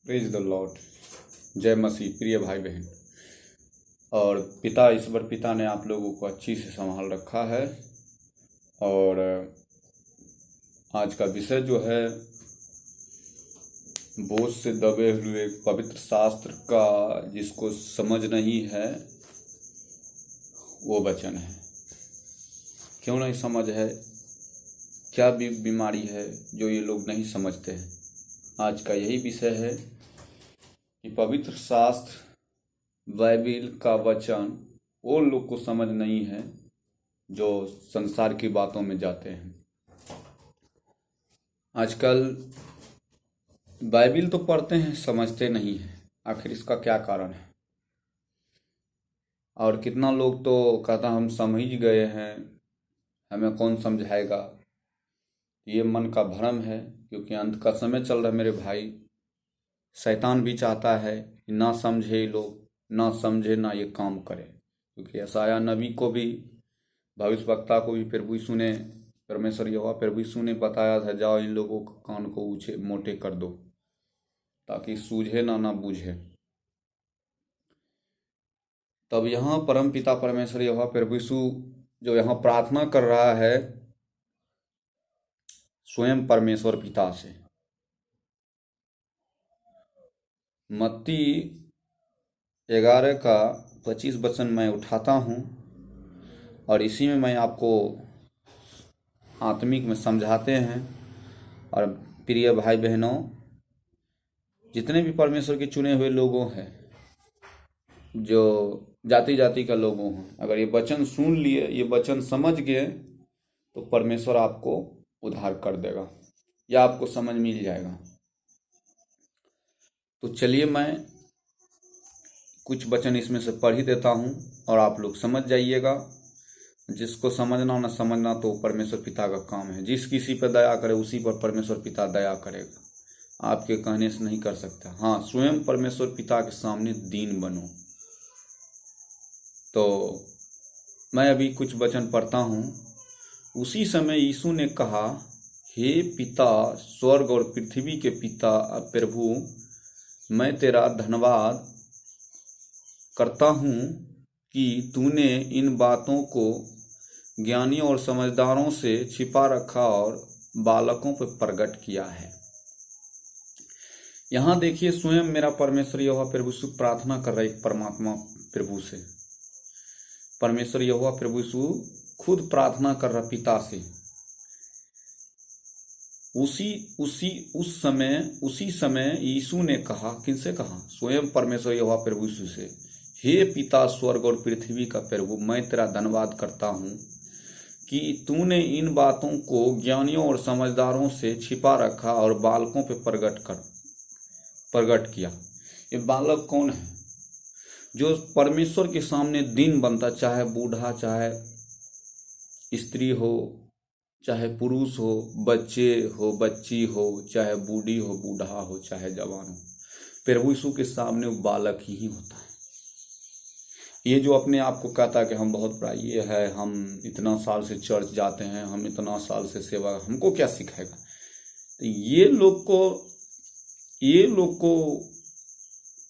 Praise the Lord. जय मसीह। प्रिय भाई बहन और पिता, ईश्वर पिता ने आप लोगों को अच्छी से संभाल रखा है। और आज का विषय जो है, बोझ से दबे हुए पवित्र शास्त्र का जिसको समझ नहीं है वो वचन है। क्यों नहीं समझ है? क्या बीमारी है जो ये लोग नहीं समझते हैं? आज का यही विषय है कि पवित्र शास्त्र बाइबिल का वचन वो लोग को समझ नहीं है जो संसार की बातों में जाते हैं। आजकल बाइबिल तो पढ़ते हैं, समझते नहीं हैं। आखिर इसका क्या कारण है? और कितना लोग तो कहता हम समझ गए हैं, हमें कौन समझाएगा। ये मन का भ्रम है, क्योंकि अंत का समय चल रहा है मेरे भाई। शैतान भी चाहता है कि ना समझे लोग, ना समझे, ना ये काम करे। क्योंकि यशायाह नबी को भी, भविष्यवक्ता को भी प्रभु यीशु ने, परमेश्वर यहोवा प्रभु यीशु ने बताया था, जाओ इन लोगों के कान को ऊंचे मोटे कर दो ताकि सूझे ना बूझे। तब यहाँ परम पिता परमेश्वर यहोवा प्रभु यीशु जो यहाँ प्रार्थना कर रहा है स्वयं परमेश्वर पिता से, मत्ती 11:25 वचन मैं उठाता हूँ और इसी में मैं आपको आत्मिक में समझाते हैं। और प्रिय भाई बहनों, जितने भी परमेश्वर के चुने हुए लोगों हैं, जो जाति जाति का लोगों हैं, अगर ये वचन सुन लिए, ये वचन समझ गए, तो परमेश्वर आपको उद्धार कर देगा या आपको समझ मिल जाएगा। तो चलिए मैं कुछ वचन इसमें से पढ़ ही देता हूँ और आप लोग समझ जाइएगा। जिसको समझना ना समझना तो परमेश्वर पिता का काम है। जिस किसी पर दया करे उसी पर परमेश्वर पिता दया करेगा। आपके कहने से नहीं कर सकता। हाँ, स्वयं परमेश्वर पिता के सामने दीन बनो। तो मैं अभी कुछ वचन पढ़ता हूँ। उसी समय यीशु ने कहा, हे पिता, स्वर्ग और पृथ्वी के पिता प्रभु, मैं तेरा धन्यवाद करता हूँ कि तूने इन बातों को ज्ञानियों और समझदारों से छिपा रखा और बालकों पर प्रकट किया है। यहाँ देखिए, स्वयं मेरा परमेश्वर यहोवा प्रभु यीशु प्रार्थना कर रहा है एक परमात्मा प्रभु से। परमेश्वर यहोवा प्रभु यीशु खुद प्रार्थना कर रहा पिता से। उसी समय यीशु ने कहा, किनसे कहा? स्वयं परमेश्वर यहोवा प्रभु यीशु से, हे पिता, स्वर्ग और पृथ्वी का प्रभु, मैं तेरा धन्यवाद करता हूँ कि तूने इन बातों को ज्ञानियों और समझदारों से छिपा रखा और बालकों पे प्रकट किया। ये बालक कौन है? जो परमेश्वर के सामने दीन बनता, चाहे बूढ़ा, चाहे स्त्री हो, चाहे पुरुष हो, बच्चे हो, बच्ची हो, चाहे बूढ़ी हो, बूढ़ा हो, चाहे जवान हो, प्रभु यीशु के सामने वो बालक ही होता है। ये जो अपने आप को कहता है कि हम बहुत बड़ा ये है, हम इतना साल से चर्च जाते हैं, हम इतना साल से सेवा, हमको क्या सिखाएगा? तो ये लोग को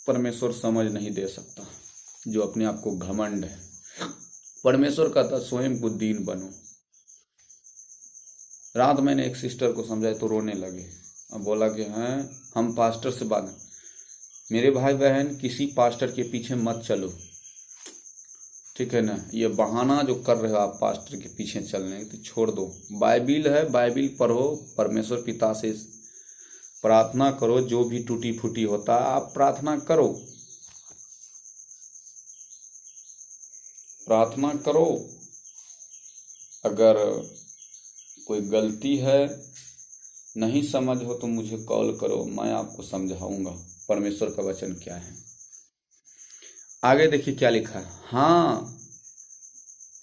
परमेश्वर समझ नहीं दे सकता, जो अपने आप को घमंड है। परमेश्वर कहता स्वयं को दीन बनो। रात मैंने एक सिस्टर को समझाया तो रोने लगे। अब बोला कि हैं हम पास्टर से बात। मेरे भाई बहन, किसी पास्टर के पीछे मत चलो, ठीक है ना? ये बहाना जो कर रहे हो आप पास्टर के पीछे चलने, तो छोड़ दो। बाइबिल है, बाइबिल पढ़ो, परमेश्वर पिता से प्रार्थना करो। जो भी टूटी फूटी होता है आप प्रार्थना करो, प्रार्थना करो। अगर कोई गलती है, नहीं समझ हो तो मुझे कॉल करो, मैं आपको समझाऊंगा परमेश्वर का वचन क्या है। आगे देखिए क्या लिखा है। हाँ,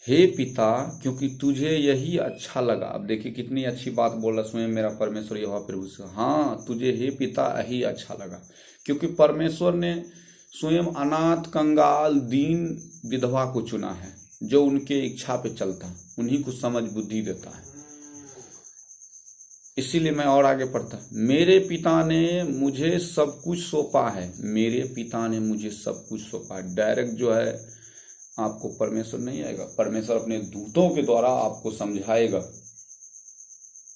हे पिता, क्योंकि तुझे यही अच्छा लगा। अब देखिए कितनी अच्छी बात बोल रहा स्वयं मेरा परमेश्वर यहोवा प्रभु से। हाँ, तुझे हे पिता यही अच्छा लगा, क्योंकि परमेश्वर ने स्वयं अनाथ, कंगाल, दीन, विधवा को चुना है, जो उनके इच्छा पे चलता है, उन्हीं को समझ बुद्धि देता है। इसीलिए मैं और आगे पढ़ता, मेरे पिता ने मुझे सब कुछ सौंपा है, मेरे पिता ने मुझे सब कुछ सौंपा है। डायरेक्ट जो है आपको परमेश्वर नहीं आएगा, परमेश्वर अपने दूतों के द्वारा आपको समझाएगा।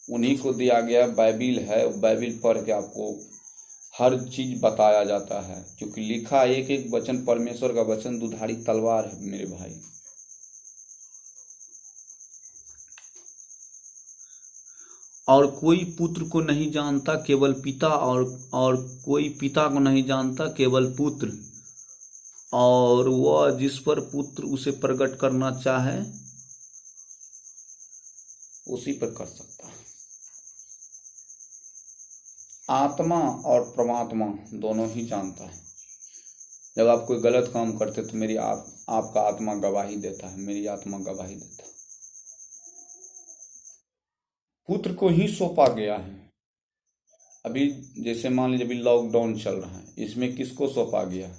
उन्हीं को दिया गया बाइबिल है, बाइबिल पढ़ के आपको हर चीज बताया जाता है, क्योंकि लिखा एक एक वचन परमेश्वर का वचन दुधारी तलवार है मेरे भाई। और कोई पुत्र को नहीं जानता केवल पिता, और कोई पिता को नहीं जानता केवल पुत्र, और वह जिस पर पुत्र उसे प्रकट करना चाहे उसी पर कर सकता है। आत्मा और परमात्मा दोनों ही जानता है। जब आप कोई गलत काम करते तो मेरी आपका आत्मा गवाही देता है, मेरी आत्मा गवाही देता है। पुत्र को ही सौंपा गया है। अभी जैसे मान लीजिए अभी लॉकडाउन चल रहा है, इसमें किसको सौंपा गया?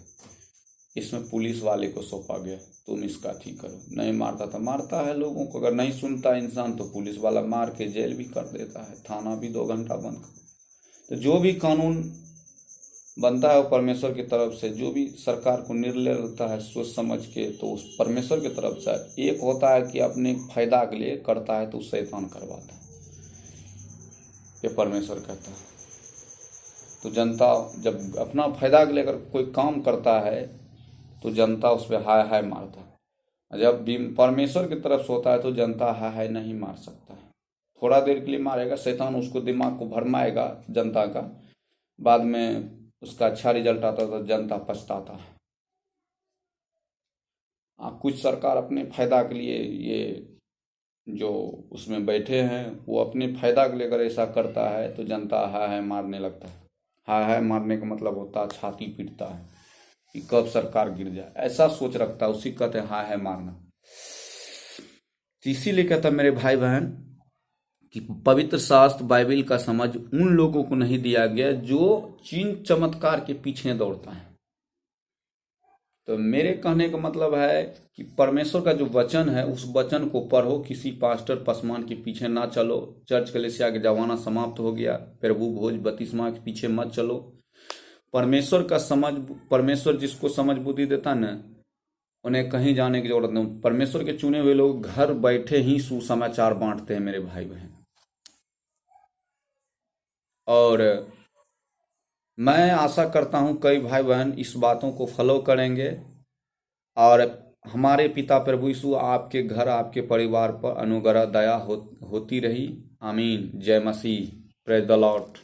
इसमें पुलिस वाले को सौंपा गया, तुम इसका ठीक करो। नहीं मारता तो मारता है लोगों को, अगर नहीं सुनता इंसान तो पुलिस वाला मार के जेल भी कर देता है, थाना भी 2 घंटा बंद कर। तो जो भी कानून बनता है वो परमेश्वर की तरफ से, जो भी सरकार को निर्णय लेता है सोच समझ के, तो उस परमेश्वर की तरफ से। एक होता है कि अपने फायदा के लिए करता है तो शैतान करवाता है, ये परमेश्वर कहता है। तो जनता जब अपना फायदा के लिए अगर कोई काम करता है तो जनता उस पर हाय हाय मारता है। जब भी परमेश्वर की तरफ से होता है तो जनता हाय हाय नहीं मार सकता है, थोड़ा देर के लिए मारेगा, शैतान उसको दिमाग को भरमाएगा जनता का, बाद में उसका अच्छा रिजल्ट आता है तो जनता पछताता है। कुछ सरकार अपने फायदा के लिए, ये जो उसमें बैठे हैं वो अपने फायदा के लिए अगर ऐसा करता है तो जनता हाय हाय मारने लगता है। हाय हाय मारने का मतलब होता है छाती पीटता है कि कब सरकार गिर जाए, ऐसा सोच रखता है, उसी कहते हैं हाय हाय मारना। इसीलिए कहता मेरे भाई बहन कि पवित्र शास्त्र बाइबिल का समझ उन लोगों को नहीं दिया गया जो चिन्ह चमत्कार के पीछे दौड़ता है। तो मेरे कहने का मतलब है कि परमेश्वर का जो वचन है उस वचन को पढ़ो, किसी पास्टर पसमान के पीछे ना चलो। चर्च कलीसिया के जमाना समाप्त हो गया, प्रभु भोज बपतिस्मा के पीछे मत चलो। परमेश्वर का समझ, परमेश्वर जिसको समझ बुद्धि देता ना, उन्हें कहीं जाने की जरूरत नहीं। परमेश्वर के चुने हुए लोग घर बैठे ही सुसमाचार बांटते हैं मेरे भाई बहन। और मैं आशा करता हूं कई भाई बहन इस बातों को फॉलो करेंगे, और हमारे पिता प्रभु यीशु आपके घर, आपके परिवार पर अनुग्रह दया होती रही। आमीन। जय मसीह। Praise the Lord.